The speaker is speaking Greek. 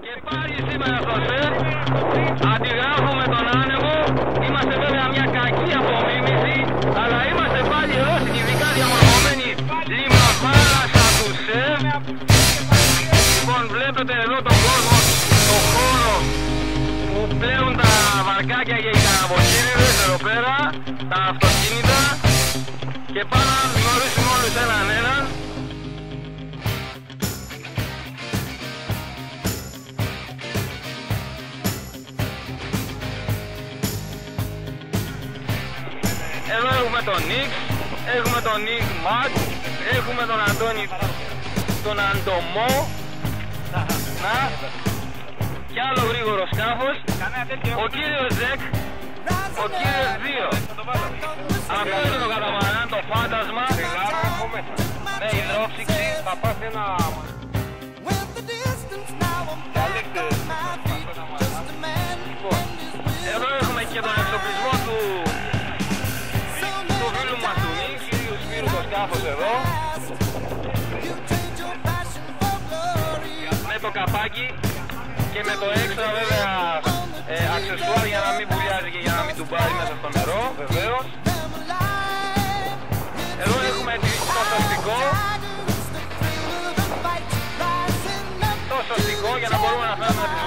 Και πάλι σήμερα στο ΣΕΡ αντιγράφουμε τον άνεμο. Είμαστε βέβαια μια κακή απομίμηση, αλλά είμαστε πάλι εδώ στην ειδικά διαμορφωμένη λιμνοθάλασσα του ΣΕΡ. Λοιπόν, βλέπετε εδώ τον κόσμο, τον χώρο που πλέουν τα βαρκάκια και οι καραβοκίνηδες εδώ πέρα, τα αυτοκίνητα, και πάμε να γνωρίσουμε όλους έναν έναν. Εδώ έχουμε τον Νίκ, έχουμε τον Νίκ Ματ, έχουμε τον Αντώνη, τον Αντωμό, κι άλλο γρήγορο σκάφος, ο κύριος Ζεκ, ο κύριος 2. Αυτό είναι το καταμαράν, το φάντασμα, με υδρόψυξη. Θα πάθει ένα... Εδώ έχουμε και τον εξοπλισμό του φίλου μας του Νίκ, κύριου Σπύρου, το σκάφος εδώ, με το καπάκι και με το έξτρα βέβαια αξεσουάρ για να μην πουλιάζει και για να μην του πάρει μέσα στο νερό, βεβαίως. Εδώ έχουμε το σωστικό, για να μπορούμε να φέρουμε τις